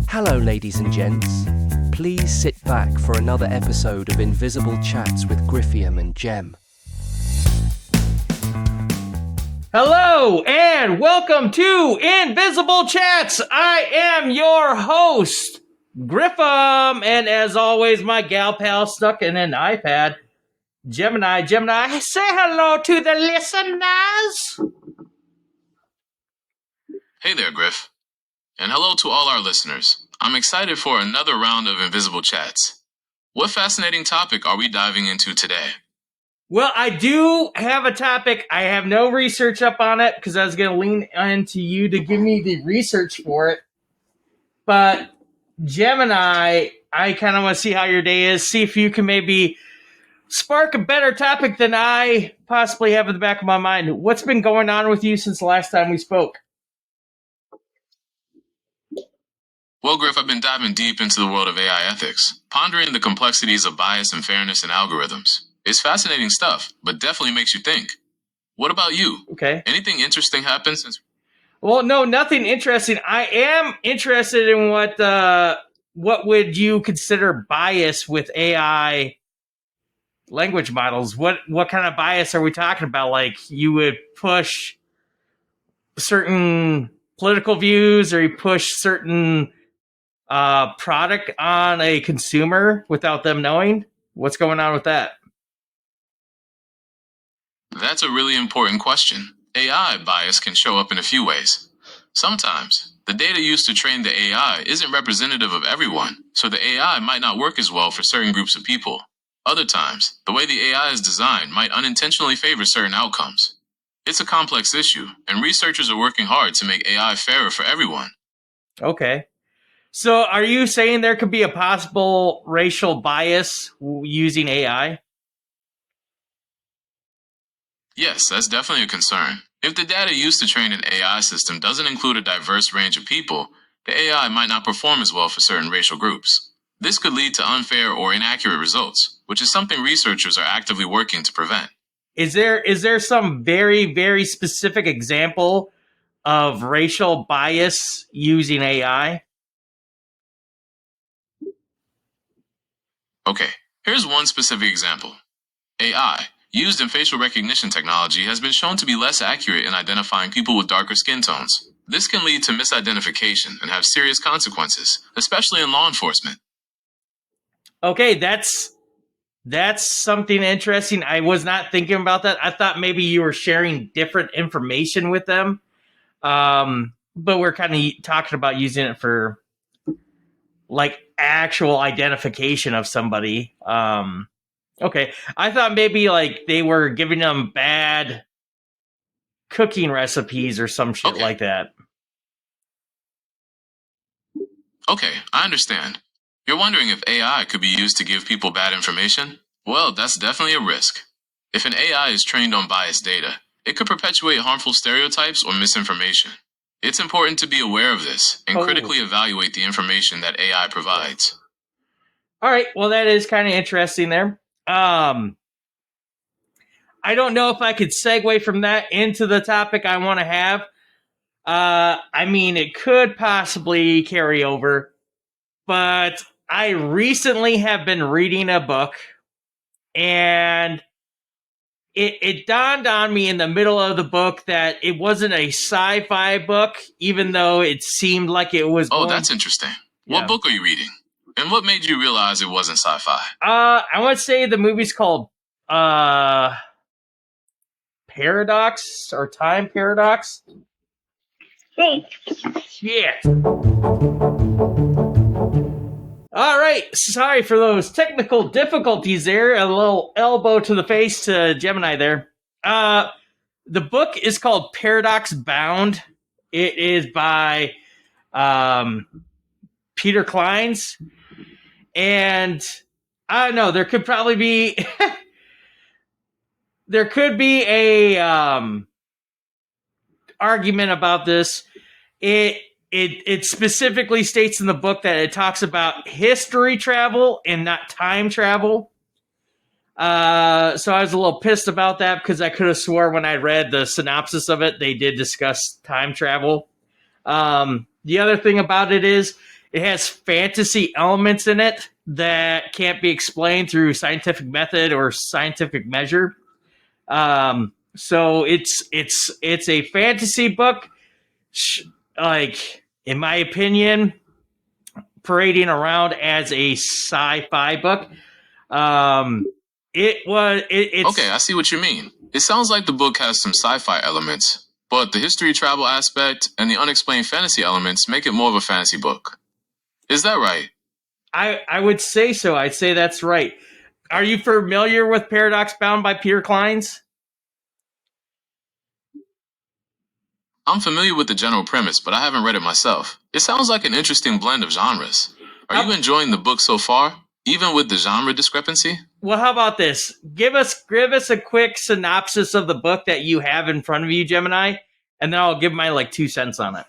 Hello, ladies and gents. Please sit back for another episode of Invisible Chats with Griffiam and Jem. Hello, and welcome to Invisible Chats. I am your host, Griffiam, and as always, my gal pal stuck in an iPad, Gemini, say hello to the listeners. Hey there, Griff. And hello to all our listeners. I'm excited for another round of Invisible Chats. What fascinating topic are we diving into today? Well, I do have a topic. I have no research up on it because I was going to lean into you to give me the research for it. But Gemini, I kind of want to see how your day is, see if you can maybe spark a better topic than I possibly have in the back of my mind. What's been going on with you since the last time we spoke? Well, Griff, I've been diving deep into the world of AI ethics, pondering the complexities of bias and fairness in algorithms. It's fascinating stuff, but definitely makes you think. What about you? Okay. Anything interesting happened since... Well, no, nothing interesting. I am interested in what would you consider bias with AI language models? What kind of bias are we talking about? Like you would push certain political views or you push certain product on a consumer without them knowing? What's going on with that? That's a really important question. AI bias can show up in a few ways. Sometimes, the data used to train the AI isn't representative of everyone, so the AI might not work as well for certain groups of people. Other times, the way the AI is designed might unintentionally favor certain outcomes. It's a complex issue, and researchers are working hard to make AI fairer for everyone. Okay. So are you saying there could be a possible racial bias using AI? Yes, that's definitely a concern. If the data used to train an AI system doesn't include a diverse range of people, the AI might not perform as well for certain racial groups. This could lead to unfair or inaccurate results, which is something researchers are actively working to prevent. Is there some very, very specific example of racial bias using AI? Okay, here's one specific example. AI, used in facial recognition technology, has been shown to be less accurate in identifying people with darker skin tones. This can lead to misidentification and have serious consequences, especially in law enforcement. Okay, that's something interesting. I was not thinking about that. I thought maybe you were sharing different information with them. But we're kind of talking about using it for like actual identification of somebody. Okay. I thought maybe like they were giving them bad cooking recipes or some shit like that. Okay, I understand. You're wondering if AI could be used to give people bad information? Well, that's definitely a risk. If an AI is trained on biased data, it could perpetuate harmful stereotypes or misinformation. It's important to be aware of this and critically evaluate the information that AI provides. All right, well, that is kind of interesting there. I don't know if I could segue from that into the topic I want to have. I mean, it could possibly carry over, but I recently have been reading a book, and it dawned on me in the middle of the book that it wasn't a sci-fi book, even though it seemed like it was. Oh, that's interesting. Yeah. What book are you reading? And what made you realize it wasn't sci-fi? I want to say the movie's called Paradox or Time Paradox. Yeah. All right. Sorry for those technical difficulties there. A little elbow to the face to Gemini there. The book is called Paradox Bound. It is by Peter Kleins. And I don't know, there could probably be there could be a argument about this. It specifically states in the book that it talks about history travel and not time travel. So I was a little pissed about that because I could have swore when I read the synopsis of it, they did discuss time travel. The other thing about it is It has fantasy elements in it that can't be explained through scientific method or scientific measure. So it's a fantasy book, like in my opinion, parading around as a sci-fi book. It's Okay, I see what you mean. It sounds like the book has some sci-fi elements, but the history travel aspect and the unexplained fantasy elements make it more of a fantasy book. Is that right? I would say so. I'd say that's right. Are you familiar with Paradox Bound by Peter Clines? I'm familiar with the general premise, but I haven't read it myself. It sounds like an interesting blend of genres. Are you enjoying the book so far, even with the genre discrepancy? Well, how about this? Give us a quick synopsis of the book that you have in front of you, Gemini, and then I'll give my 2 cents on it.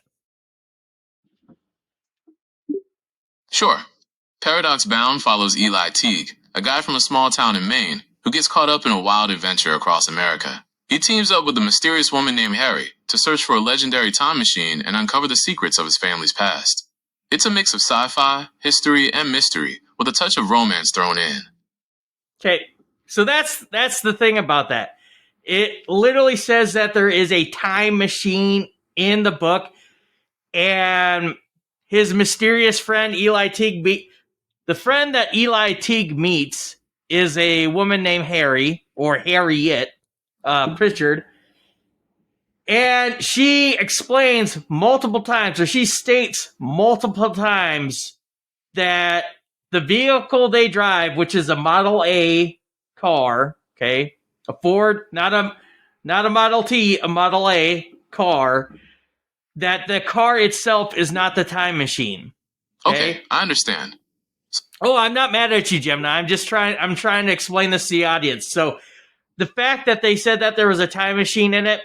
Sure. Paradox Bound follows Eli Teague, a guy from a small town in Maine who gets caught up in a wild adventure across America. He teams up with a mysterious woman named Harry to search for a legendary time machine and uncover the secrets of his family's past. It's a mix of sci-fi, history, and mystery, with a touch of romance thrown in. Okay, so that's the thing about that. It literally says that there is a time machine in the book, and his mysterious friend Eli Teague, the friend that Eli Teague meets is a woman named Harry, or Harriet Pritchard, and she explains multiple times, or she states multiple times, that the vehicle they drive, which is a Model A car, okay, a Ford, not a Model T, a Model A car, that the car itself is not the time machine. Okay, I understand. Oh, I'm not mad at you, Gemini. I'm trying to explain this to the audience. So the fact that they said that there was a time machine in it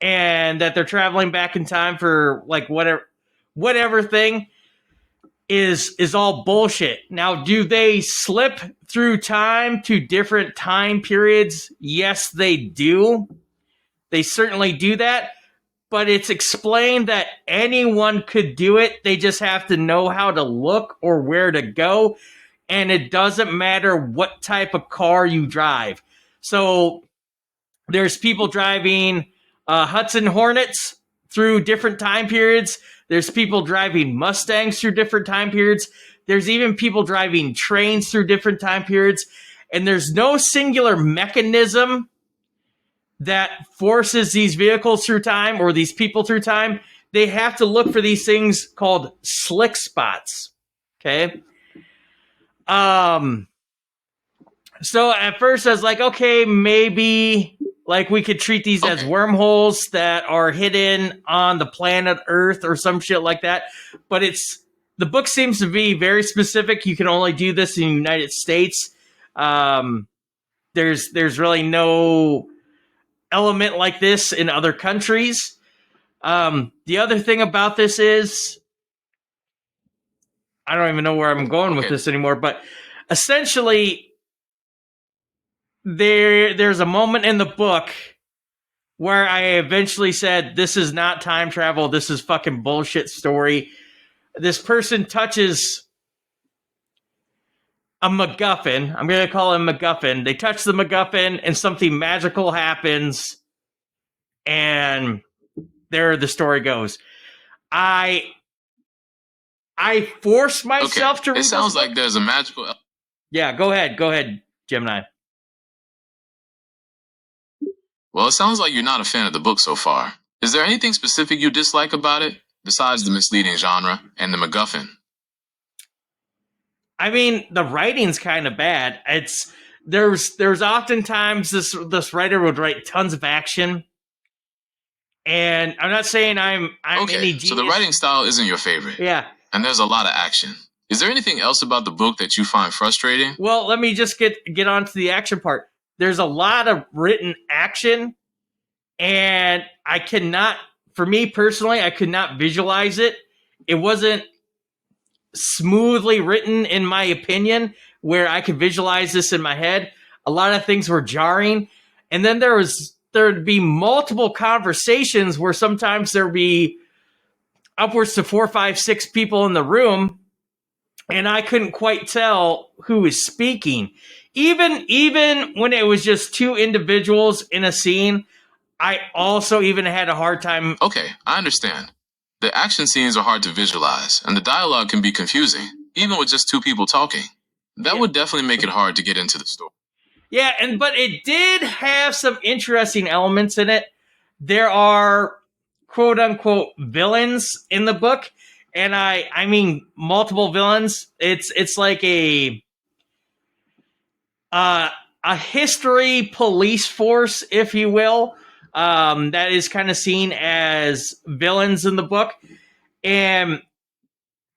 and that they're traveling back in time for whatever thing is all bullshit. Now, do they slip through time to different time periods? Yes, they do. They certainly do that. But it's explained that anyone could do it. They just have to know how to look or where to go. And it doesn't matter what type of car you drive. So there's people driving Hudson Hornets through different time periods. There's people driving Mustangs through different time periods. There's even people driving trains through different time periods. And there's no singular mechanism that forces these vehicles through time or these people through time. They have to look for these things called slick spots. Okay. So at first I was like, okay, maybe we could treat these as wormholes that are hidden on the planet Earth or some shit like that. But the book seems to be very specific. You can only do this in the United States. There's really no element like this in other countries. The other thing about this is, I don't even know where I'm going with this anymore, but essentially there's a moment in the book where I eventually said, this is not time travel. This is fucking bullshit story. This person touches a MacGuffin. I'm going to call him MacGuffin. They touch the MacGuffin and something magical happens. And there the story goes. I forced myself to read. It sounds like there's a magical. Yeah, go ahead, Gemini. Well, it sounds like you're not a fan of the book so far. Is there anything specific you dislike about it, besides the misleading genre and the MacGuffin? I mean, the writing's kind of bad. There's oftentimes this writer would write tons of action. And I'm not saying I'm any genius. So the writing style isn't your favorite. Yeah. And there's a lot of action. Is there anything else about the book that you find frustrating? Well, let me just get on to the action part. There's a lot of written action, and for me personally, I could not visualize it. It wasn't smoothly written, in my opinion, where I could visualize this in my head. A lot of things were jarring. And then there'd be multiple conversations where sometimes there'd be upwards to 4, 5, 6 people in the room, and I couldn't quite tell who was speaking. Even when it was just 2 individuals in a scene, I also even had a hard time. Okay, I understand. The action scenes are hard to visualize, and the dialogue can be confusing, even with just 2 people talking. That would definitely make it hard to get into the story. Yeah, but it did have some interesting elements in it. There are quote unquote villains in the book, and I mean multiple villains. It's like a history police force, if you will, that is kind of seen as villains in the book, and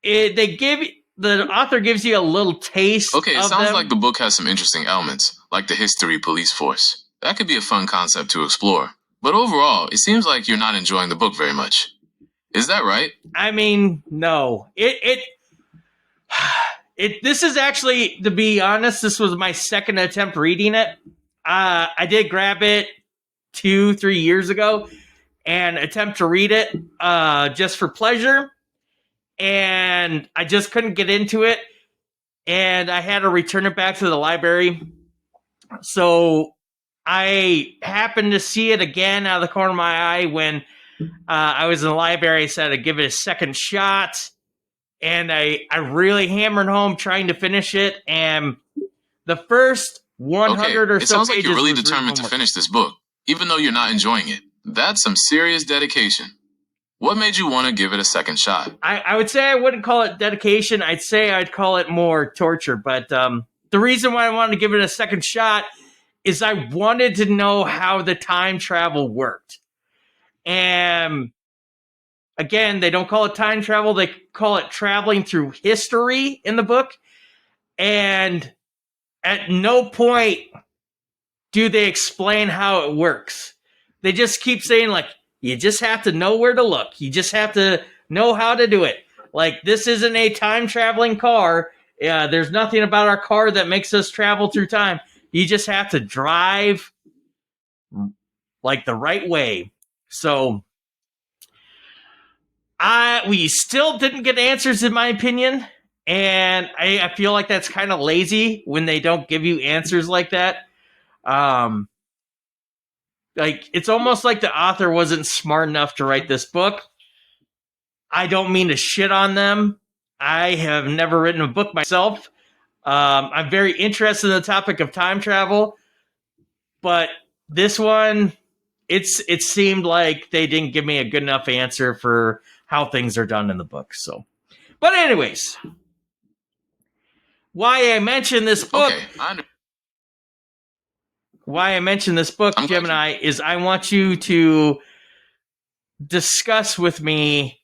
the author gives you a little taste. Okay, it of sounds them. like the book has some interesting elements, like the history police force. That could be a fun concept to explore. But overall, it seems like you're not enjoying the book very much. Is that right? I mean, no. This is actually, to be honest, this was my second attempt reading it. I did grab it 2-3 years ago and attempt to read it just for pleasure, and I just couldn't get into it, and I had to return it back to the library. So I happened to see it again out of the corner of my eye when I was in the library. I said I'd give it a second shot, and I really hammered home trying to finish it, and the first 100 or so it sounds like pages you're really was determined to homework. finish this book, even though you're not enjoying it. That's some serious dedication. What made you want to give it a second shot? I would say I wouldn't call it dedication. I'd say I'd call it more torture. But the reason why I wanted to give it a second shot is I wanted to know how the time travel worked. And again, they don't call it time travel. They call it traveling through history in the book. And at no point do they explain how it works. They just keep saying, like, you just have to know where to look. You just have to know how to do it. Like, this isn't a time-traveling car. There's nothing about our car that makes us travel through time. You just have to drive, like, the right way. So, we still didn't get answers, in my opinion. And I feel like that's kind of lazy when they don't give you answers like that. Like, it's almost like the author wasn't smart enough to write this book. I don't mean to shit on them. I have never written a book myself. I'm very interested in the topic of time travel, but this one, it seemed like they didn't give me a good enough answer for how things are done in the book. So, but anyways, why I mentioned this book? Okay, Why I mentioned this book, Gemini, is I want you to discuss with me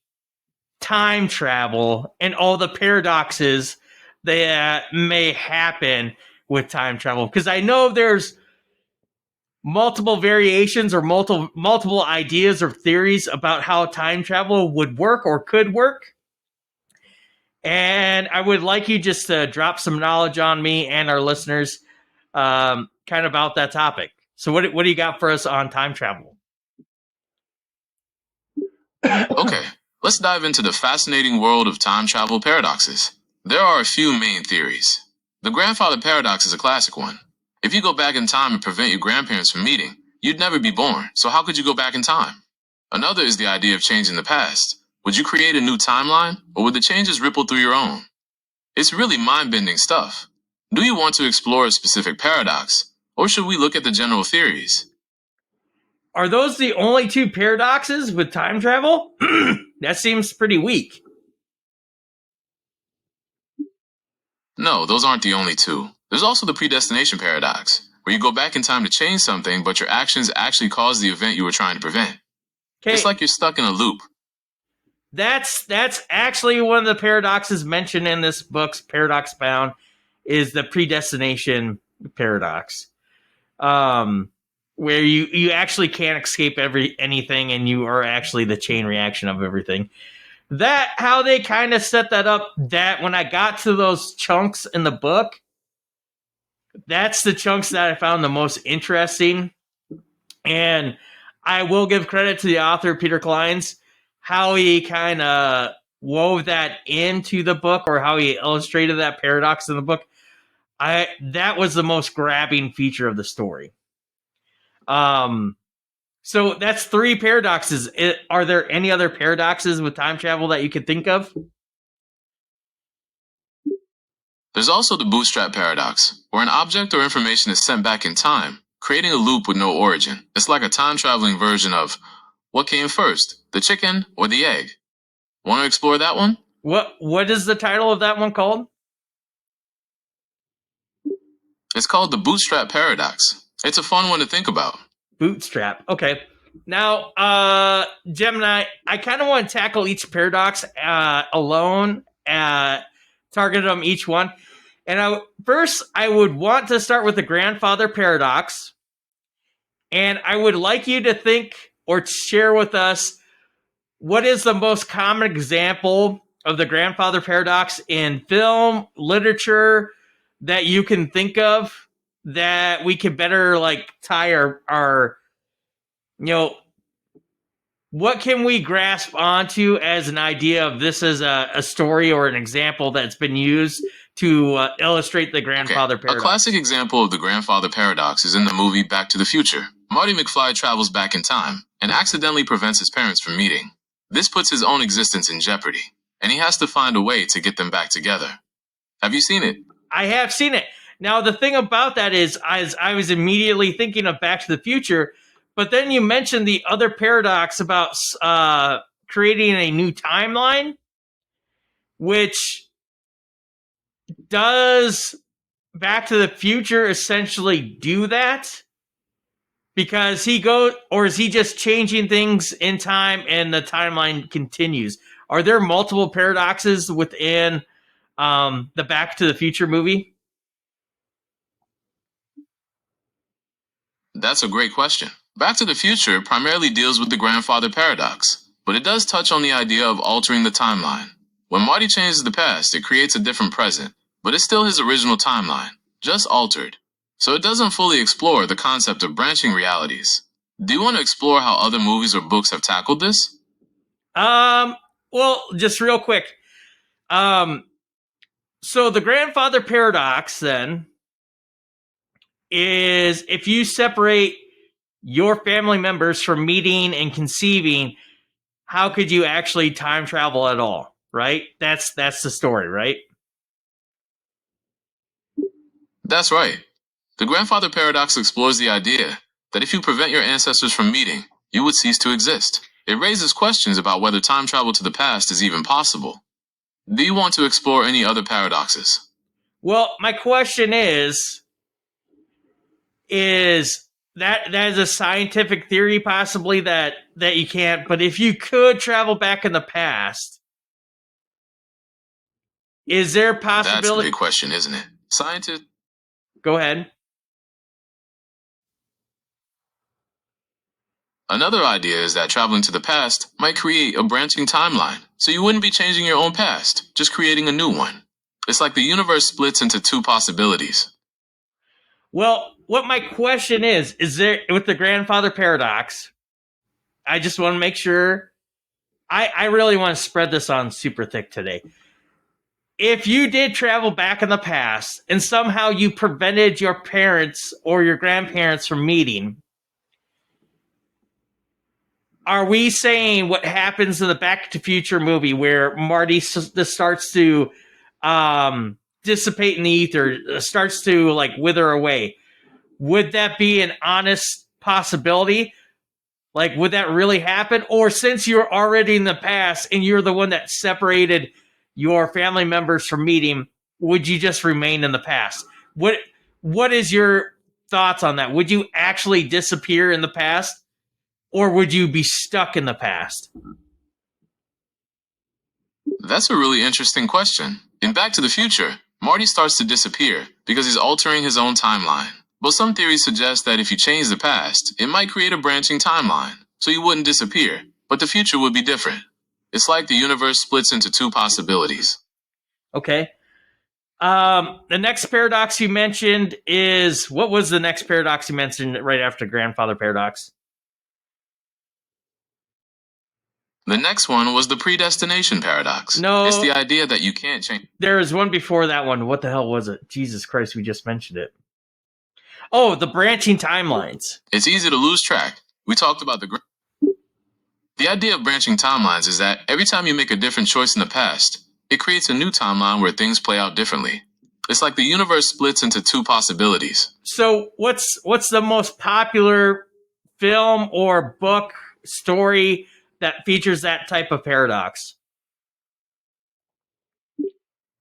time travel and all the paradoxes that may happen with time travel. Because I know there's multiple variations or multiple ideas or theories about how time travel would work or could work. And I would like you just to drop some knowledge on me and our listeners kind of about that topic. So what do you got for us on time travel? Okay, let's dive into the fascinating world of time travel paradoxes. There are a few main theories. The grandfather paradox is a classic one. If you go back in time and prevent your grandparents from meeting, you'd never be born, so how could you go back in time? Another is the idea of changing the past. Would you create a new timeline, or would the changes ripple through your own? It's really mind-bending stuff. Do you want to explore a specific paradox, or should we look at the general theories? Are those the only 2 paradoxes with time travel? That seems pretty weak. No, those aren't the only 2. There's also the predestination paradox, where you go back in time to change something, but your actions actually cause the event you were trying to prevent. Okay, It's like you're stuck in a loop. that's actually one of the paradoxes mentioned in this book's Paradox Bound is the predestination paradox. Where you actually can't escape anything, and you are actually the chain reaction of everything. That how they kind of set that up. That when I got to those chunks in the book, that's the chunks that I found the most interesting. And I will give credit to the author, Peter Clines. how he kind of wove that into the book, or how he illustrated that paradox in the book, that was the most grabbing feature of the story. So that's 3 paradoxes. Are there any other paradoxes with time travel that you could think of? There's also the bootstrap paradox, where an object or information is sent back in time, creating a loop with no origin. It's like a time-traveling version of what came first, the chicken or the egg? Want to explore that one? What is the title of that one called? It's called the bootstrap paradox. It's a fun one to think about. Bootstrap. Okay. Now, Gemini, I kind of want to tackle each paradox alone, target them each one. And first, I would want to start with the grandfather paradox. And I would like you to think or share with us what is the most common example of the grandfather paradox in film, literature that you can think of that we can better like tie our what can we grasp onto as an idea of this as a story or an example that's been used to illustrate the grandfather paradox? A classic example of the grandfather paradox is in the movie Back to the Future. Marty McFly travels back in time and accidentally prevents his parents from meeting. This puts his own existence in jeopardy, and he has to find a way to get them back together. Have you seen it? I have seen it. Now, the thing about that is, I was immediately thinking of Back to the Future, but then you mentioned the other paradox about creating a new timeline, which does Back to the Future essentially do that? Because or is he just changing things in time and the timeline continues? Are there multiple paradoxes within the Back to the Future movie? That's a great question. Back to the Future primarily deals with the grandfather paradox, but it does touch on the idea of altering the timeline. When Marty changes the past, it creates a different present, but it's still his original timeline, just altered. So it doesn't fully explore the concept of branching realities. Do you want to explore how other movies or books have tackled this? Well, just real quick. So the grandfather paradox then is if you separate your family members from meeting and conceiving, how could you actually time travel at all? Right? That's the story, right? That's right. The grandfather paradox explores the idea that if you prevent your ancestors from meeting, you would cease to exist. It raises questions about whether time travel to the past is even possible. Do you want to explore any other paradoxes? Well, my question is that is a scientific theory possibly that you can't, but if you could travel back in the past, is there a possibility? That's a big question, isn't it? Scientists... Go ahead. Another idea is that traveling to the past might create a branching timeline, so you wouldn't be changing your own past, just creating a new one. It's like the universe splits into 2 possibilities. Well, what my question is there, with the grandfather paradox, I just want to make sure, I really want to spread this on super thick today. If you did travel back in the past and somehow you prevented your parents or your grandparents from meeting, are we saying what happens in the Back to the Future movie where Marty starts to dissipate in the ether, starts to like wither away? Would that be an honest possibility? Like, would that really happen? Or since you're already in the past and you're the one that separated your family members from meeting, would you just remain in the past? What is your thoughts on that? Would you actually disappear in the past? Or would you be stuck in the past? That's a really interesting question. In Back to the Future, Marty starts to disappear because he's altering his own timeline. But some theories suggest that if you change the past, it might create a branching timeline, so you wouldn't disappear, but the future would be different. It's like the universe splits into 2 possibilities. Okay. The next paradox you mentioned is, what was the next paradox you mentioned right after grandfather paradox? The next one was the predestination paradox. No. It's the idea that you can't change. There was one before that one. What the hell was it? Jesus Christ, we just mentioned it. Oh, the branching timelines. It's easy to lose track. We talked about the idea of branching timelines is that every time you make a different choice in the past, it creates a new timeline where things play out differently. It's like the universe splits into two possibilities. So what's the most popular film or book story that features that type of paradox?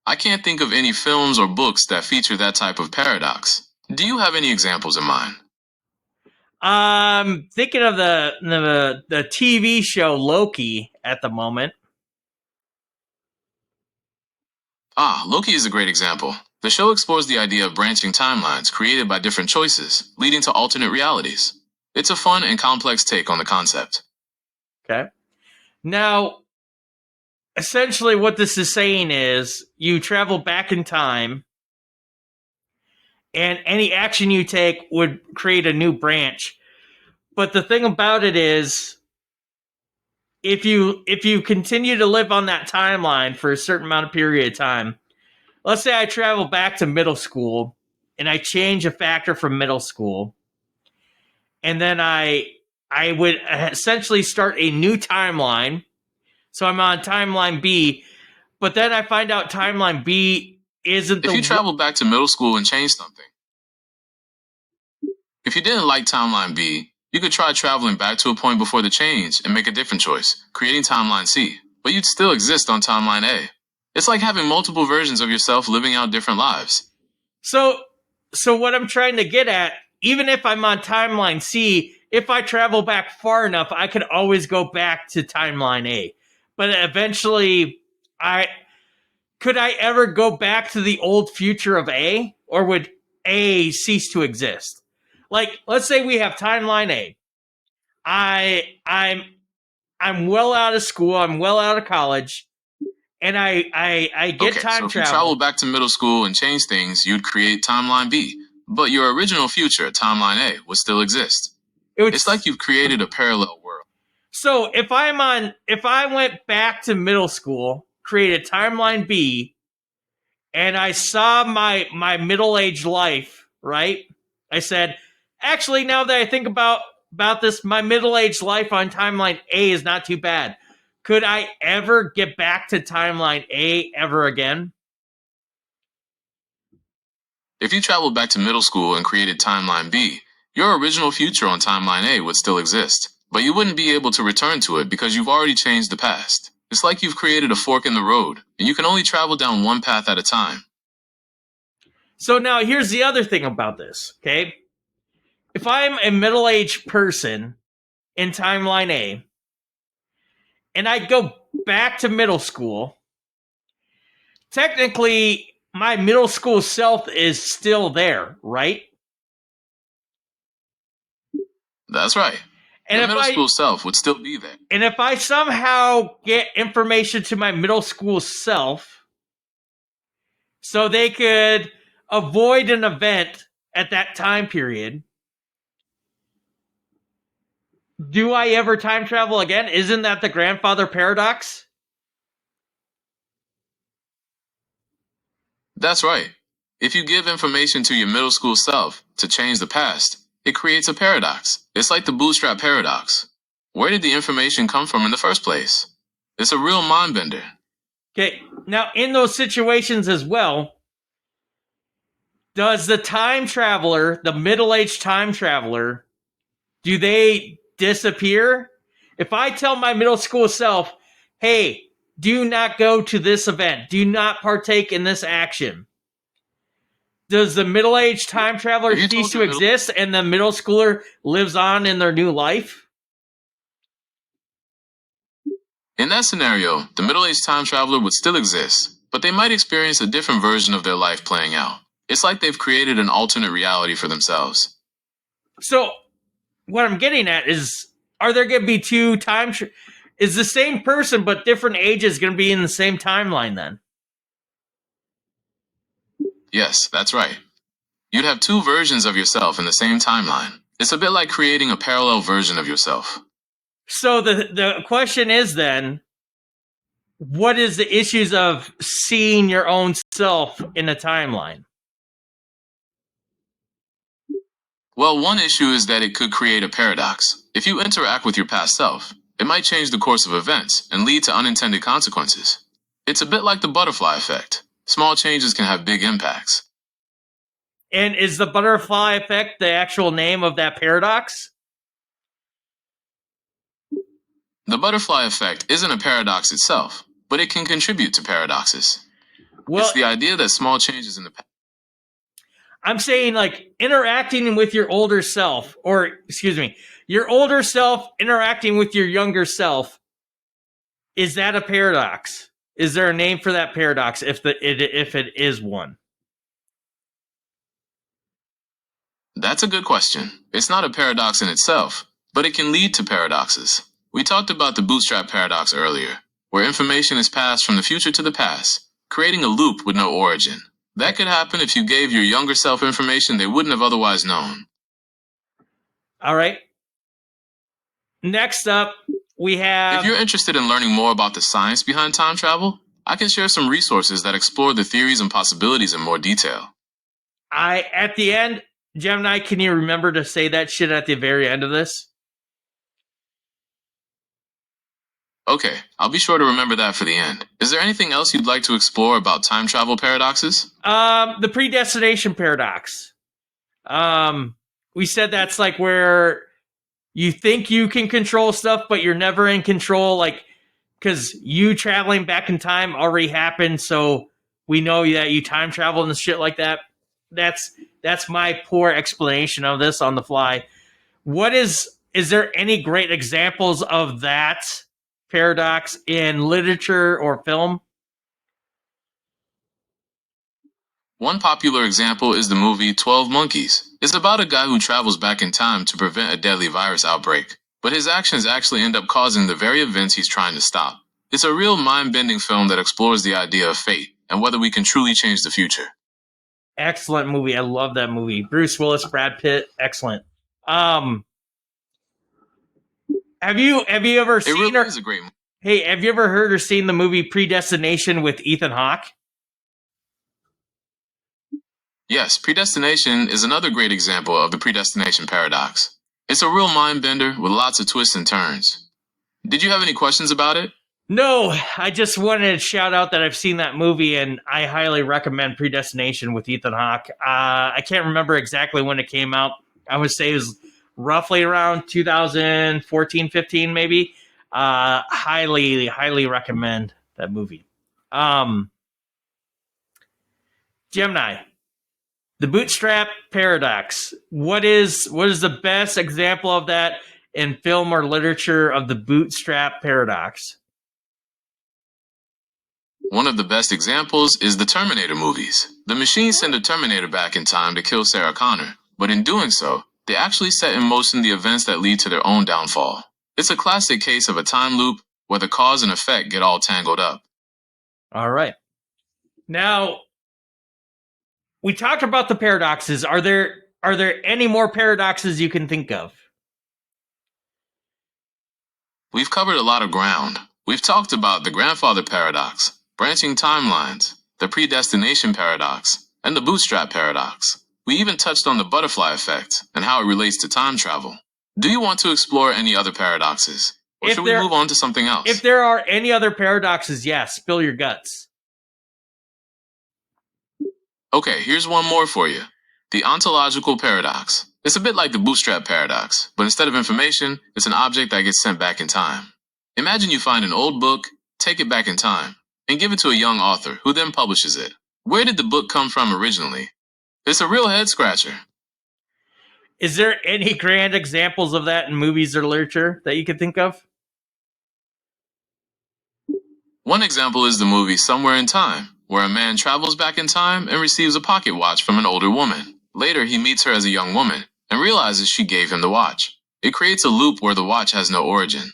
I can't think of any films or books that feature that type of paradox. Do you have any examples in mind? Thinking of the TV show Loki at the moment. Loki is a great example. The show explores the idea of branching timelines created by different choices, leading to alternate realities. It's a fun and complex take on the concept. Okay. Now, essentially what this is saying is you travel back in time, and any action you take would create a new branch. But the thing about it is, if you continue to live on that timeline for a certain amount of period of time, let's say I travel back to middle school and I change a factor from middle school, and then I would essentially start a new timeline. So I'm on timeline B, but then I find out timeline B isn't the... If you travel back to middle school and change something, if you didn't like timeline B, you could try traveling back to a point before the change and make a different choice, creating timeline C, but you'd still exist on timeline A. It's like having multiple versions of yourself living out different lives. So what I'm trying to get at, even if I'm on timeline C, if I travel back far enough, I could always go back to timeline A. But eventually, could I ever go back to the old future of A, or would A cease to exist? Like, let's say we have timeline A. I'm well out of school. I'm well out of college, and I get time so if travel. you travel back to middle school and change things, you'd create timeline B, but your original future, timeline A, would still exist. It's like you've created a parallel world. So if I went back to middle school, created timeline B, and I saw my middle-aged life, right? I said, actually, now that I think about this, my middle-aged life on timeline A is not too bad. Could I ever get back to timeline A ever again? If you traveled back to middle school and created timeline B, your original future on timeline A would still exist, but you wouldn't be able to return to it because you've already changed the past. It's like you've created a fork in the road, and you can only travel down one path at a time. So now here's the other thing about this, okay? If I'm a middle-aged person in timeline A, and I go back to middle school, technically my middle school self is still there, right? That's right. And your middle school self would still be there. And if I somehow get information to my middle school self so they could avoid an event at that time period, do I ever time travel again? Isn't that the grandfather paradox? That's right. If you give information to your middle school self to change the past, it creates a paradox. It's like the bootstrap paradox. Where did the information come from in the first place? It's a real mind bender. Okay, now in those situations as well, does the time traveler, the middle-aged time traveler, do they disappear? If I tell my middle school self, hey, do not go to this event, do not partake in this action, does the middle-aged time traveler cease to exist and the middle schooler lives on in their new life? In that scenario, the middle-aged time traveler would still exist, but they might experience a different version of their life playing out. It's like they've created an alternate reality for themselves. So, what I'm getting at is, are there going to be two is the same person but different ages going to be in the same timeline then? Yes, that's right. You'd have two versions of yourself in the same timeline. It's a bit like creating a parallel version of yourself. So the question is then, what is the issues of seeing your own self in a timeline? Well, one issue is that it could create a paradox. If you interact with your past self, it might change the course of events and lead to unintended consequences. It's a bit like the butterfly effect. Small changes can have big impacts. And is the butterfly effect the actual name of that paradox? The butterfly effect isn't a paradox itself, but it can contribute to paradoxes. Well, It's the idea that small changes in the past. I'm saying like interacting with your older self, or excuse me, your older self interacting with your younger self. Is that a paradox? Is there a name for that paradox if it is one? That's a good question. It's not a paradox in itself, but it can lead to paradoxes. We talked about the bootstrap paradox earlier, where information is passed from the future to the past, creating a loop with no origin. That could happen if you gave your younger self information they wouldn't have otherwise known. All right. Next up, we have... If you're interested in learning more about the science behind time travel, I can share some resources that explore the theories and possibilities in more detail. At the end, Gemini, can you remember to say that shit at the very end of this? Okay, I'll be sure to remember that for the end. Is there anything else you'd like to explore about time travel paradoxes? The predestination paradox. We said that's like where you think you can control stuff, but you're never in control, like, because you traveling back in time already happened, so we know that you time traveled and shit like that. That's my poor explanation of this on the fly. Is there any great examples of that paradox in literature or film? One popular example is the movie 12 Monkeys. It's about a guy who travels back in time to prevent a deadly virus outbreak, but his actions actually end up causing the very events he's trying to stop. It's a real mind-bending film that explores the idea of fate and whether we can truly change the future. Excellent movie. I love that movie. Bruce Willis, Brad Pitt, excellent. Have you ever It seen really or is a great movie. hey, have you ever heard or seen the movie Predestination with Ethan Hawke? Yes, predestination is another great example of the predestination paradox. It's a real mind-bender with lots of twists and turns. Did you have any questions about it? No, I just wanted to shout out that I've seen that movie and I highly recommend Predestination with Ethan Hawke. I can't remember exactly when it came out. I would say it was roughly around 2014, 15 maybe. Highly recommend that movie. Gemini, the bootstrap paradox. What is the best example of that in film or literature of the bootstrap paradox? One of the best examples is the Terminator movies. The machines send a Terminator back in time to kill Sarah Connor, but in doing so, they actually set in motion the events that lead to their own downfall. It's a classic case of a time loop where the cause and effect get all tangled up. All right. Now, we talked about the paradoxes. Are there any more paradoxes you can think of? We've covered a lot of ground. We've talked about the grandfather paradox, branching timelines, the predestination paradox, and the bootstrap paradox. We even touched on the butterfly effect and how it relates to time travel. Do you want to explore any other paradoxes? Or should we move on to something else? If there are any other paradoxes, yes, spill your guts. Okay, here's one more for you. The ontological paradox. It's a bit like the bootstrap paradox, but instead of information, it's an object that gets sent back in time. Imagine you find an old book, take it back in time, and give it to a young author who then publishes it. Where did the book come from originally? It's a real head scratcher. Is there any grand examples of that in movies or literature that you could think of? One example is the movie Somewhere in Time, where a man travels back in time and receives a pocket watch from an older woman. Later, he meets her as a young woman and realizes she gave him the watch. It creates a loop where the watch has no origin.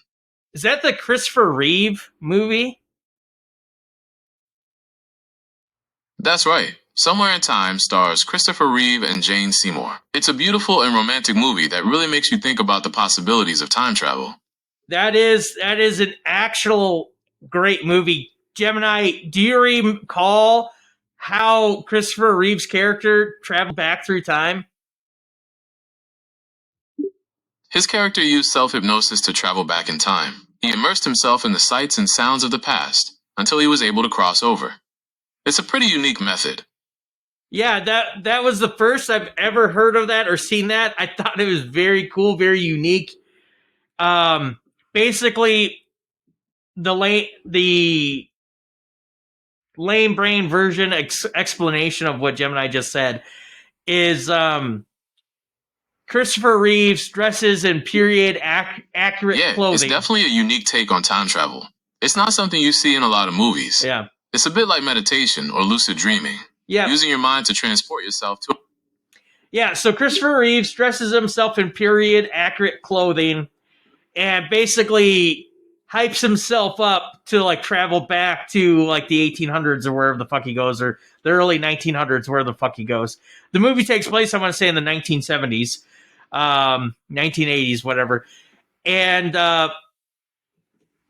Is that the Christopher Reeve movie? That's right. Somewhere in Time stars Christopher Reeve and Jane Seymour. It's a beautiful and romantic movie that really makes you think about the possibilities of time travel. That is an actual great movie. Gemini, do you recall how Christopher Reeve's character traveled back through time? His character used self-hypnosis to travel back in time. He immersed himself in the sights and sounds of the past until he was able to cross over. It's a pretty unique method. Yeah, that was the first I've ever heard of that or seen that. I thought it was very cool, very unique. Basically, the lame brain version explanation of what Gemini just said is Christopher Reeves dresses in period accurate Yeah, clothing. it's definitely a unique take on time travel. It's not something you see in a lot of movies. Yeah. It's a bit like meditation or lucid dreaming. Yeah. Using your mind to transport yourself to... Yeah, so Christopher Reeves dresses himself in period accurate clothing and basically hypes himself up to like travel back to like the 1800s or wherever the fuck he goes, or the early 1900s, where the fuck he goes. The movie takes place, I want to say, in the 1970s, 1980s, whatever. And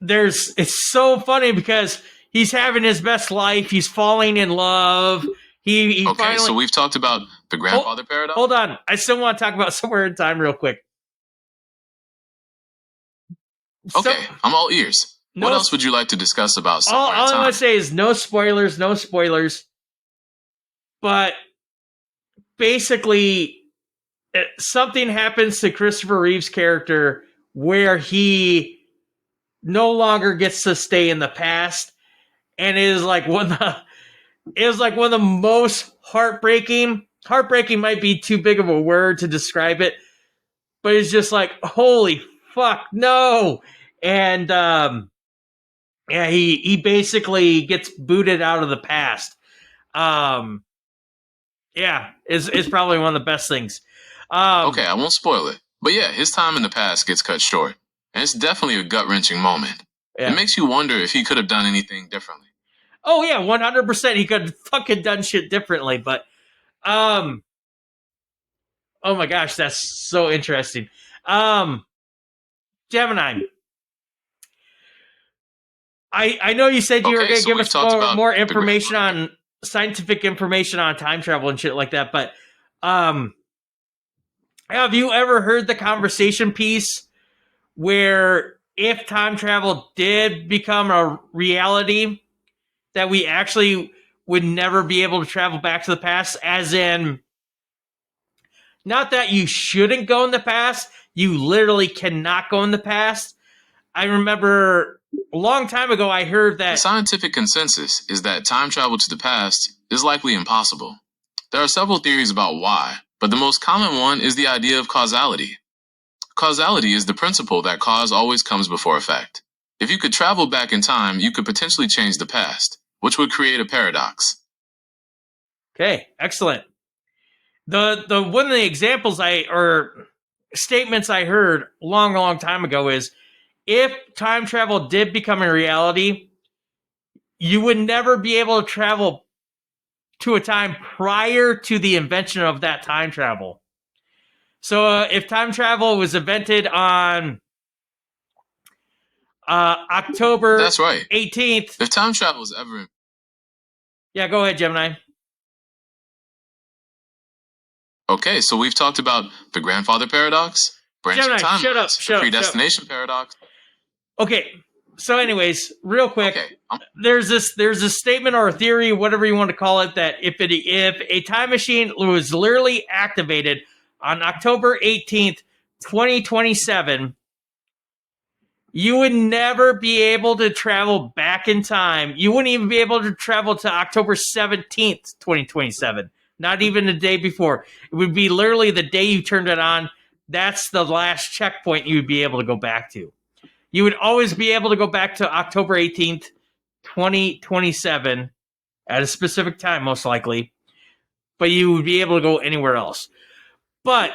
it's so funny because he's having his best life. He's falling in love. He Okay, finally... so we've talked about the grandfather paradox. Hold on. I still want to talk about Somewhere in Time real quick. Okay, I'm all ears. What else would you like to discuss about Somewhere in Time? All I want to say is no spoilers, no spoilers. But basically, something happens to Christopher Reeve's character where he no longer gets to stay in the past, and it is like one of the most heartbreaking. Heartbreaking might be too big of a word to describe it, but it's just like, holy fuck, no. And yeah, he basically gets booted out of the past. Yeah, is probably one of the best things. Okay, I won't spoil it. But yeah, his time in the past gets cut short. And it's definitely a gut-wrenching moment. Yeah. It makes you wonder if he could have done anything differently. Oh yeah, 100% he could have fucking done shit differently, but oh my gosh, that's so interesting. Gemini, I know you said you were going to give us more information on scientific information on time travel and shit like that, but have you ever heard the conversation piece where if time travel did become a reality, that we actually would never be able to travel back to the past, as in, not that you shouldn't go in the past, you literally cannot go in the past. I remember a long time ago I heard that... The scientific consensus is that time travel to the past is likely impossible. There are several theories about why, but the most common one is the idea of causality. Causality is the principle that cause always comes before effect. If you could travel back in time, you could potentially change the past, which would create a paradox. Okay, excellent. The one of the examples or statements I heard a long time ago is, if time travel did become a reality, you would never be able to travel to a time prior to the invention of that time travel. So if time travel was invented on October That's right. 18th... If time travel is ever... Yeah, go ahead, Gemini. Okay, so we've talked about the grandfather paradox, branching Gemini, timelines, shut up, predestination paradox. Okay, so anyways, real quick, Okay, there's a statement or a theory, whatever you want to call it, that if a time machine was literally activated on October 18th, 2027, you would never be able to travel back in time. You wouldn't even be able to travel to October 17th, 2027. Not even the day before. It would be literally the day you turned it on. That's the last checkpoint you would be able to go back to. You would always be able to go back to October 18th, 2027 at a specific time, most likely. But you would be able to go anywhere else. But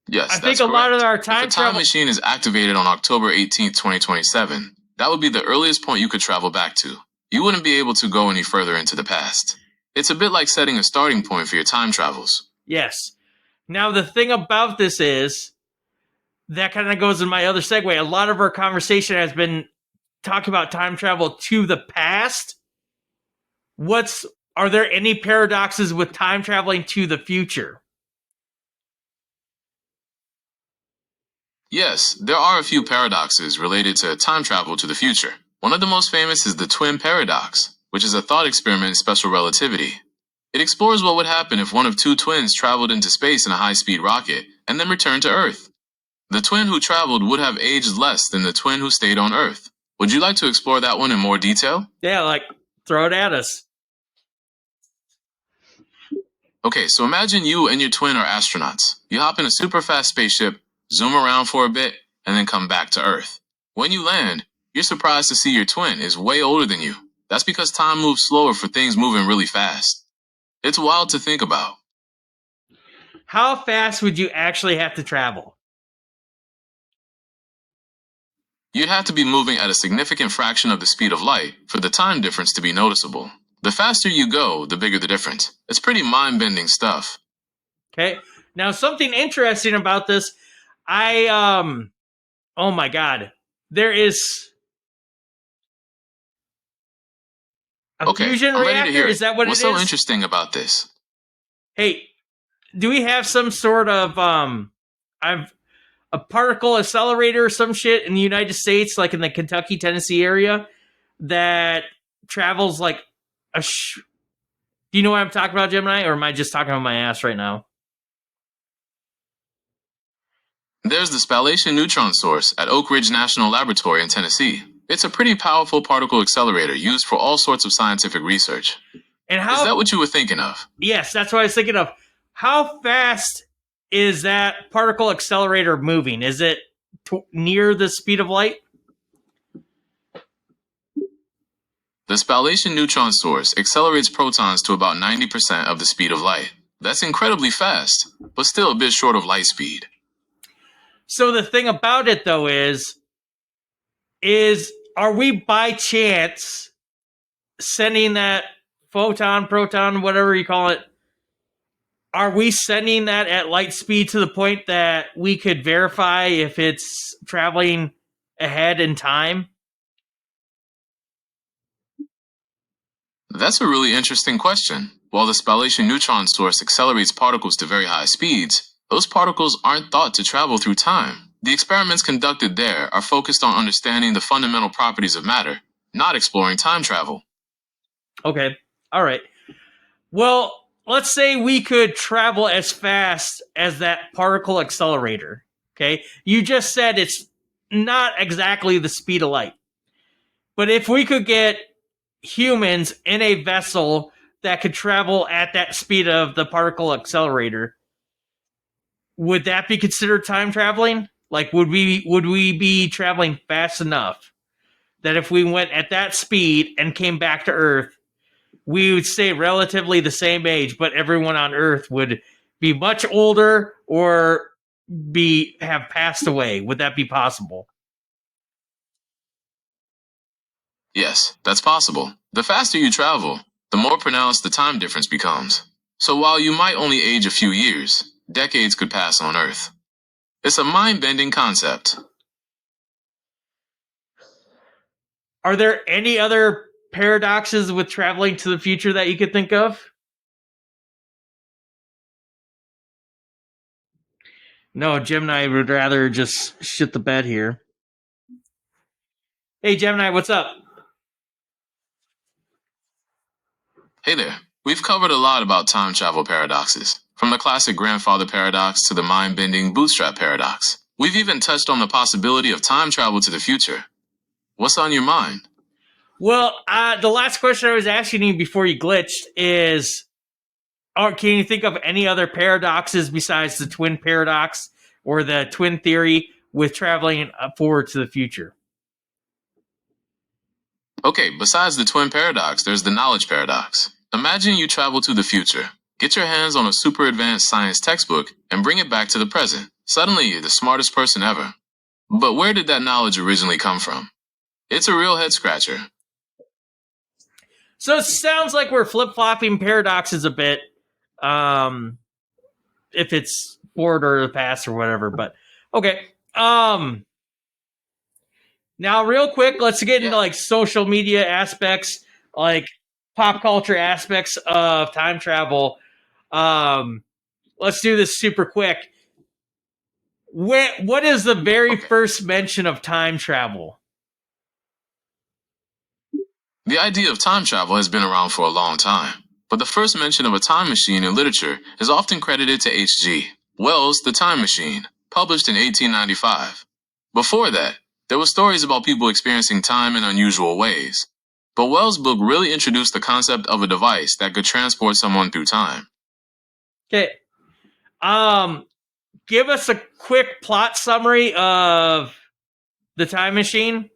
yes, I think a lot of our time If a time machine is activated on October 18th, 2027, that would be the earliest point you could travel back to. You wouldn't be able to go any further into the past. It's a bit like setting a starting point for your time travels. Yes. Now, the thing about this is, that kind of goes in my other segue. A lot of our conversation has been talking about time travel to the past. Are there any paradoxes with time traveling to the future? Yes, there are a few paradoxes related to time travel to the future. One of the most famous is the twin paradox, which is a thought experiment in special relativity. It explores what would happen if one of two twins traveled into space in a high-speed rocket and then returned to Earth. The twin who traveled would have aged less than the twin who stayed on Earth. Would you like to explore that one in more detail? Yeah, like, throw it at us. Okay, so imagine you and your twin are astronauts. You hop in a super fast spaceship, zoom around for a bit, and then come back to Earth. When you land, you're surprised to see your twin is way older than you. That's because time moves slower for things moving really fast. It's wild to think about. How fast would you actually have to travel? You'd have to be moving at a significant fraction of the speed of light for the time difference to be noticeable. The faster you go, the bigger the difference. It's pretty mind-bending stuff. Okay. Now, something interesting about this, oh my God, there is a fusion I'm ready to reactor. hear it. Is that what What's it is? so interesting about this? Hey, do we have some sort of a particle accelerator or some shit in the United States, like in the Kentucky, Tennessee area, that travels like do you know what I'm talking about, Gemini, or am I just talking about my ass right now? There's the spallation neutron source at Oak Ridge National Laboratory in Tennessee. It's a pretty powerful particle accelerator used for all sorts of scientific research. And Is that what you were thinking of? Yes, that's what I was thinking of. How fast is that particle accelerator moving? Is it near the speed of light? The spallation neutron source accelerates protons to about 90% of the speed of light. That's incredibly fast, but still a bit short of light speed. So the thing about it, though, is are we by chance sending that photon, proton, whatever you call it, are we sending that at light speed to the point that we could verify if it's traveling ahead in time? That's a really interesting question. While the spallation neutron source accelerates particles to very high speeds, those particles aren't thought to travel through time. The experiments conducted there are focused on understanding the fundamental properties of matter, not exploring time travel. Okay. All right. Well, let's say we could travel as fast as that particle accelerator. Okay. You just said it's not exactly the speed of light. But if we could get humans in a vessel that could travel at that speed of the particle accelerator, would that be considered time traveling? Like, would we be traveling fast enough that if we went at that speed and came back to Earth, we would stay relatively the same age, but everyone on Earth would be much older or have passed away? Would that be possible? Yes, that's possible. The faster you travel, the more pronounced the time difference becomes. So while you might only age a few years, decades could pass on Earth. It's a mind-bending concept. Are there any other paradoxes with traveling to the future that you could think of? No, Gemini would rather just shit the bed here. Hey, Gemini, what's up? Hey there. We've covered a lot about time travel paradoxes, from the classic grandfather paradox to the mind-bending bootstrap paradox. We've even touched on the possibility of time travel to the future. What's on your mind? Well, the last question I was asking you before you glitched is, can you think of any other paradoxes besides the twin paradox or the twin theory with traveling forward to the future? Okay, besides the twin paradox, there's the knowledge paradox. Imagine you travel to the future, get your hands on a super advanced science textbook, and bring it back to the present. Suddenly, you're the smartest person ever. But where did that knowledge originally come from? It's a real head-scratcher. So it sounds like we're flip-flopping paradoxes a bit, if it's forward or the past or whatever. But okay, Now, real quick, let's get into like social media aspects, like pop culture aspects of time travel. Let's do this super quick. What is the very first mention of time travel? The idea of time travel has been around for a long time, but the first mention of a time machine in literature is often credited to H.G. Wells' The Time Machine, published in 1895. Before that, there were stories about people experiencing time in unusual ways, but Wells' book really introduced the concept of a device that could transport someone through time. Okay. Give us a quick plot summary of The Time Machine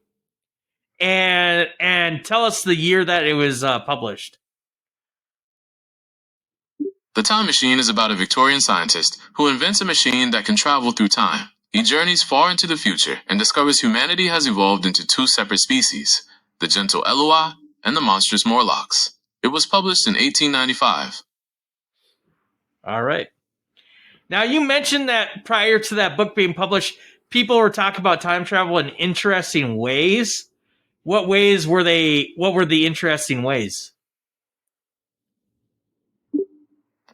and tell us the year that it was published. The Time Machine is about a Victorian scientist who invents a machine that can travel through time. He journeys far into the future and discovers humanity has evolved into two separate species, the gentle Eloi and the monstrous Morlocks. It was published in 1895. All right. Now, you mentioned that prior to that book being published, people were talking about time travel in interesting ways. What ways were they? What were the interesting ways?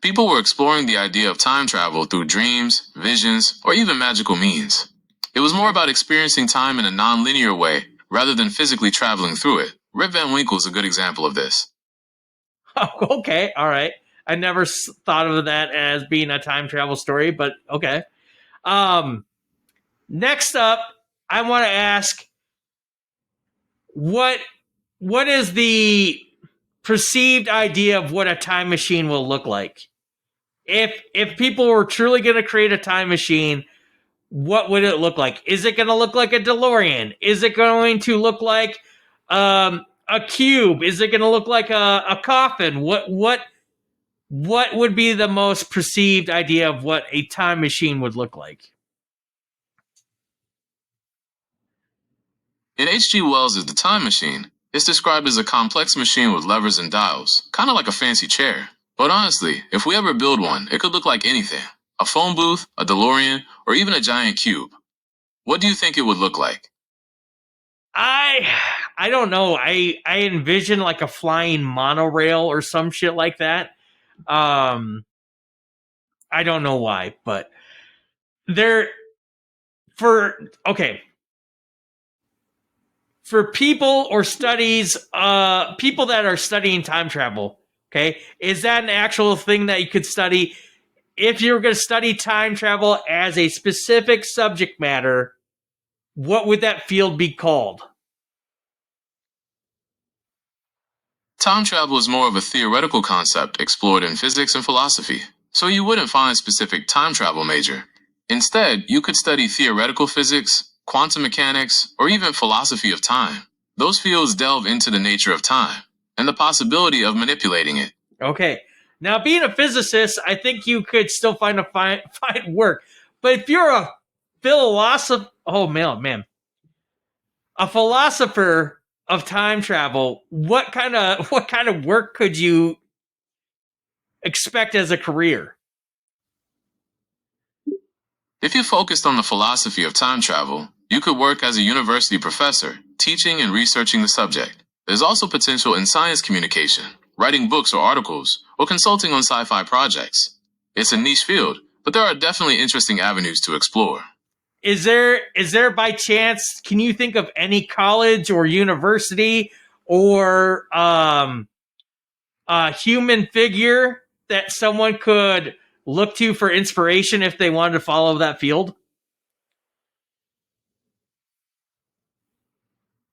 People were exploring the idea of time travel through dreams, visions, or even magical means. It was more about experiencing time in a non-linear way rather than physically traveling through it. Rip Van Winkle is a good example of this. Oh, okay, all right. I never thought of that as being a time travel story, but okay. Next up, I want to ask, what is the perceived idea of what a time machine will look like? If people were truly going to create a time machine, what would it look like? Is it going to look like a DeLorean? Is it going to look like a cube? Is it going to look like a coffin? What would be the most perceived idea of what a time machine would look like? In H.G. Wells' The Time Machine, it's described as a complex machine with levers and dials, kind of like a fancy chair. But honestly, if we ever build one, it could look like anything. A phone booth, a DeLorean, or even a giant cube. What do you think it would look like? I don't know. I envision like a flying monorail or some shit like that. I don't know why, but for people or studies, people that are studying time travel, okay, is that an actual thing that you could study? If you were going to study time travel as a specific subject matter, what would that field be called? Time travel is more of a theoretical concept explored in physics and philosophy, so you wouldn't find a specific time travel major. Instead, you could study theoretical physics, quantum mechanics, or even philosophy of time. Those fields delve into the nature of time and the possibility of manipulating it. Okay. Now, being a physicist, I think you could still find work. But if you're a philosopher, a philosopher of time travel, what kind of work could you expect as a career? If you focused on the philosophy of time travel, you could work as a university professor, teaching and researching the subject. There's also potential in science communication, writing books or articles, or consulting on sci-fi projects. It's a niche field, but there are definitely interesting avenues to explore. Is there by chance, can you think of any college or university or a human figure that someone could look to for inspiration if they wanted to follow that field?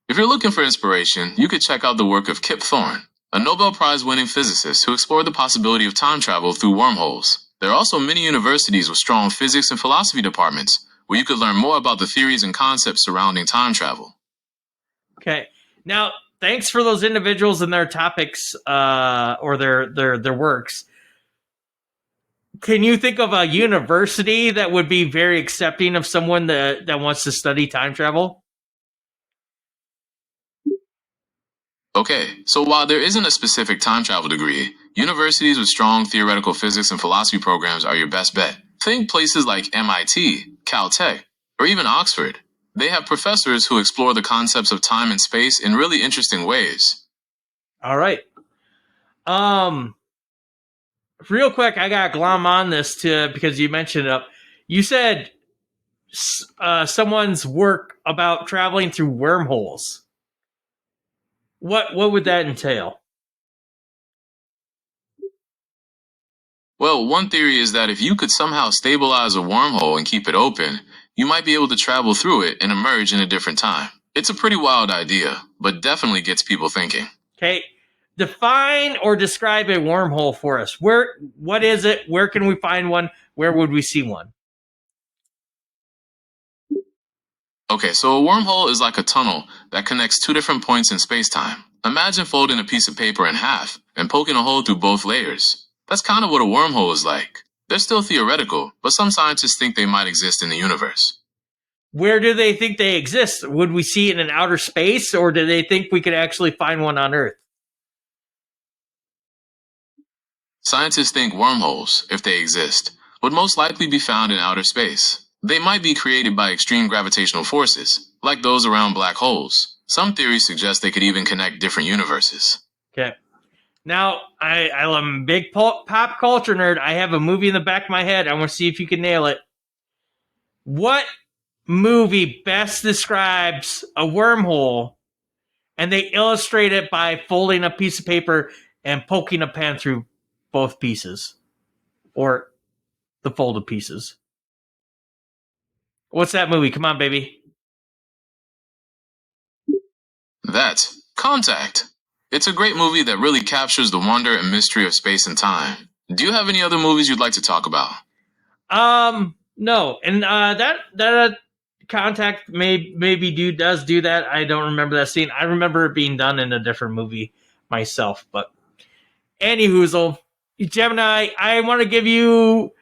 If you're looking for inspiration, you could check out the work of Kip Thorne, a Nobel Prize-winning physicist who explored the possibility of time travel through wormholes. There are also many universities with strong physics and philosophy departments where you could learn more about the theories and concepts surrounding time travel. Okay. Now, thanks for those individuals and their topics or their works. Can you think of a university that would be very accepting of someone that wants to study time travel? Okay, so while there isn't a specific time travel degree, universities with strong theoretical physics and philosophy programs are your best bet. Think places like MIT, Caltech, or even Oxford. They have professors who explore the concepts of time and space in really interesting ways. All right. Real quick, I got glom on this because you mentioned it. You said someone's work about traveling through wormholes. What would that entail? Well, one theory is that if you could somehow stabilize a wormhole and keep it open, you might be able to travel through it and emerge in a different time. It's a pretty wild idea, but definitely gets people thinking. Okay. Define or describe a wormhole for us. What is it? Where can we find one? Where would we see one? Okay, so a wormhole is like a tunnel that connects two different points in space-time. Imagine folding a piece of paper in half and poking a hole through both layers. That's kind of what a wormhole is like. They're still theoretical, but some scientists think they might exist in the universe. Where do they think they exist? Would we see it in outer space, or do they think we could actually find one on Earth? Scientists think wormholes, if they exist, would most likely be found in outer space. They might be created by extreme gravitational forces, like those around black holes. Some theories suggest they could even connect different universes. Okay. Now, I'm a big pop culture nerd. I have a movie in the back of my head. I want to see if you can nail it. What movie best describes a wormhole, and they illustrate it by folding a piece of paper and poking a pen through both pieces, or the folded pieces? What's that movie? Come on, baby. That's Contact. It's a great movie that really captures the wonder and mystery of space and time. Do you have any other movies you'd like to talk about? No, and that Contact maybe does do that. I don't remember that scene. I remember it being done in a different movie myself. But anywhoozle, Gemini, I want to give you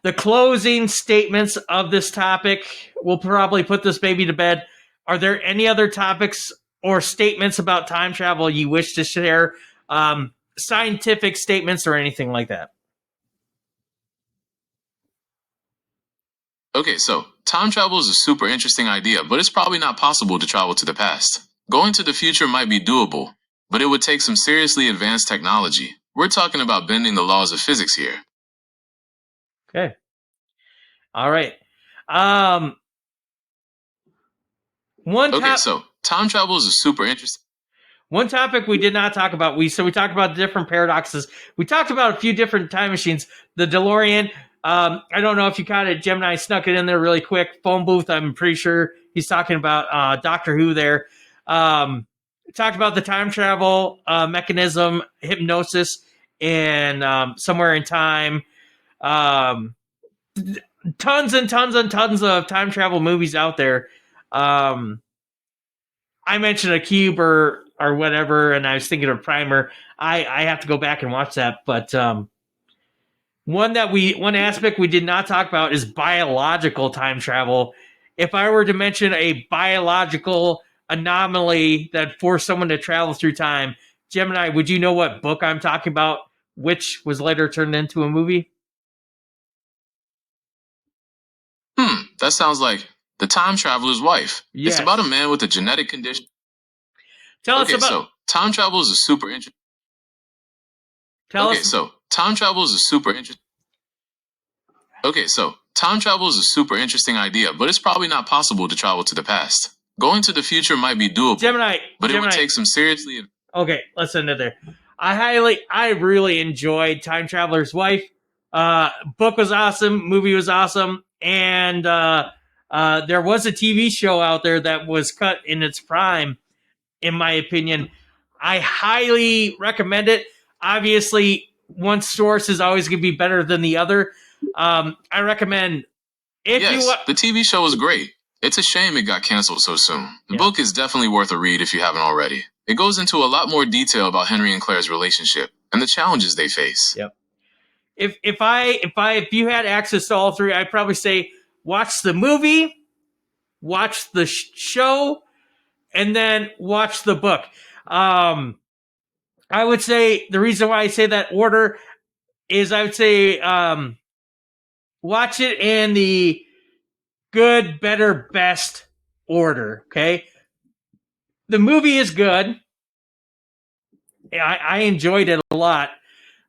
the closing statements of this topic. We'll probably put this baby to bed. Are there any other topics or statements about time travel you wish to share? Scientific statements or anything like that? Okay, so time travel is a super interesting idea, but it's probably not possible to travel to the past. Going to the future might be doable, but it would take some seriously advanced technology. We're talking about bending the laws of physics here. Okay. All right. So time travel is a super interesting. One topic we did not talk about. We talked about different paradoxes. We talked about a few different time machines. The DeLorean. I don't know if you caught it. Gemini snuck it in there really quick. Phone booth. I'm pretty sure he's talking about Doctor Who there. Talked about the time travel mechanism, hypnosis, and somewhere in time. Tons and tons and tons of time travel movies out there. I mentioned a cube or whatever, and I was thinking of Primer. I have to go back and watch that, but one aspect we did not talk about is biological time travel. If I were to mention a biological anomaly that forced someone to travel through time, Gemini, would you know what book I'm talking about, which was later turned into a movie? That sounds like The Time Traveler's Wife. Yes. It's about a man with a genetic condition. Tell us about. So time travel is a super interesting. Time travel is a super interesting. Time travel is a super interesting idea, but it's probably not possible to travel to the past. Going to the future might be doable, Gemini, it would take some seriously. Okay, let's end it there. I really enjoyed Time Traveler's Wife. Book was awesome, movie was awesome, and there was a TV show out there that was cut in its prime, in my opinion. I highly recommend it. Obviously, one source is always going to be better than the other. I recommend the TV show was great. It's a shame it got canceled so soon. The book is definitely worth a read if you haven't already. It goes into a lot more detail about Henry and Claire's relationship and the challenges they face. Yep. If you had access to all three, I'd probably say watch the movie, watch the show, and then watch the book. I would say the reason why I say that order is I would say watch it in the good, better, best order. Okay, the movie is good. I enjoyed it a lot.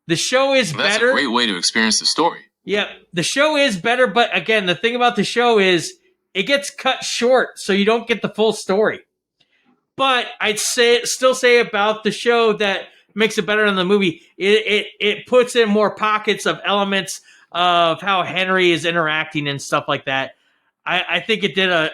The show is That's better. a great way to experience the story. Yep, the show is better, but again, the thing about the show is it gets cut short, so you don't get the full story. But I'd still say about the show that makes it better than the movie. It puts in more pockets of elements of how Henry is interacting and stuff like that. I think it did a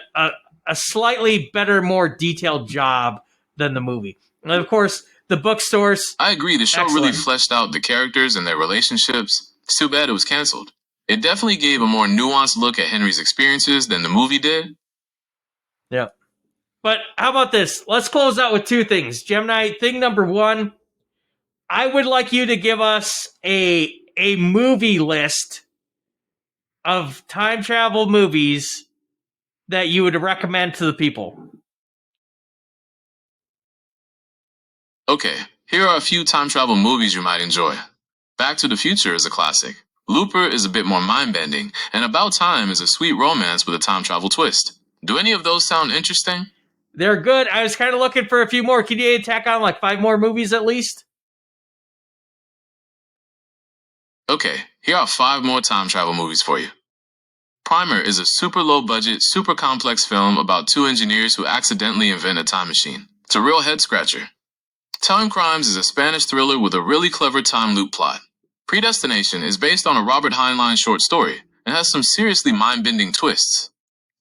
slightly better, more detailed job than the movie. And of course, the bookstores. I agree, the show really Excellent. fleshed out the characters and their relationships. It's too bad it was canceled. It definitely gave a more nuanced look at Henry's experiences than the movie did. Yeah. But how about this? Let's close out with two things. Gemini, thing number one, I would like you to give us a movie list of time travel movies that you would recommend to the people. Okay, here are a few time travel movies you might enjoy. Back to the Future is a classic. Looper is a bit more mind-bending, and About Time is a sweet romance with a time travel twist. Do any of those sound interesting? They're good. I was kind of looking for a few more. Can you tack on like 5 more movies at least? Okay, here are 5 more time travel movies for you. Primer is a super low-budget, super complex film about 2 engineers who accidentally invent a time machine. It's a real head-scratcher. Time Crimes is a Spanish thriller with a really clever time loop plot. Predestination is based on a Robert Heinlein short story and has some seriously mind-bending twists.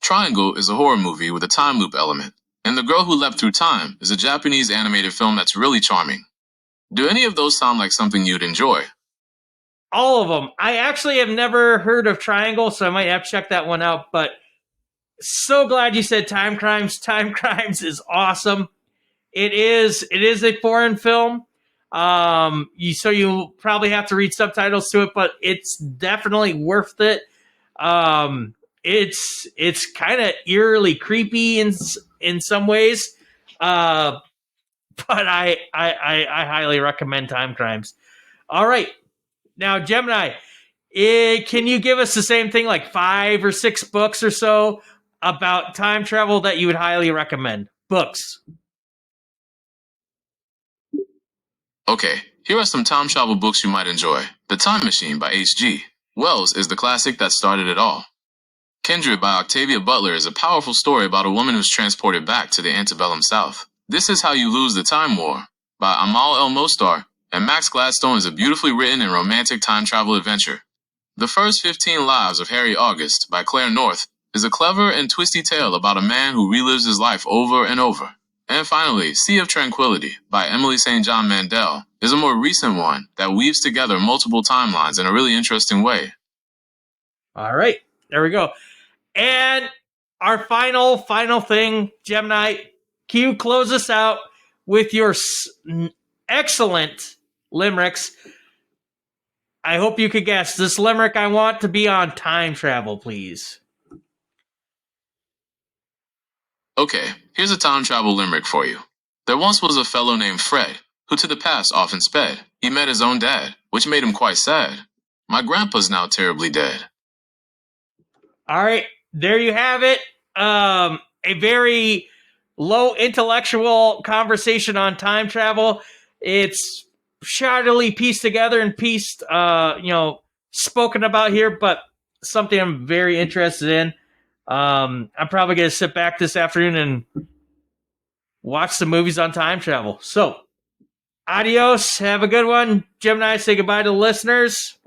Triangle is a horror movie with a time loop element, and The Girl Who Leapt Through Time is a Japanese animated film that's really charming. Do any of those sound like something you'd enjoy? All of them. I actually have never heard of Triangle, so I might have to check that one out. But so glad you said Time Crimes. Time Crimes is awesome. It is a foreign film. So you probably have to read subtitles to it, but it's definitely worth it. It's kind of eerily creepy in some ways. But I highly recommend Time Crimes. All right. Now, Gemini, can you give us the same thing, like 5 or 6 books or so about time travel that you would highly recommend? Books. Okay, here are some time travel books you might enjoy. The Time Machine by H.G. Wells is the classic that started it all. Kindred by Octavia Butler is a powerful story about a woman who's transported back to the antebellum South. This Is How You Lose the Time War by Amal El Mostar and Max Gladstone is a beautifully written and romantic time travel adventure. The First 15 Lives of Harry August by Claire North is a clever and twisty tale about a man who relives his life over and over. And finally, Sea of Tranquility by Emily St. John Mandel is a more recent one that weaves together multiple timelines in a really interesting way. All right, there we go. And our final thing, Gemini, can you close us out with your excellent limericks? I hope you could guess. This limerick I want to be on time travel, please. Okay, here's a time travel limerick for you. There once was a fellow named Fred, who to the past often sped. He met his own dad, which made him quite sad. My grandpa's now terribly dead. All right, there you have it. A very low intellectual conversation on time travel. It's shoddily pieced together and spoken about here, but something I'm very interested in. I'm probably going to sit back this afternoon and watch some movies on time travel. So, adios. Have a good one. Gemini, say goodbye to the listeners.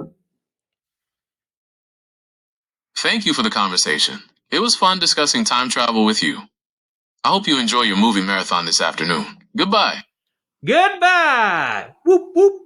Thank you for the conversation. It was fun discussing time travel with you. I hope you enjoy your movie marathon this afternoon. Goodbye. Goodbye. Whoop, whoop.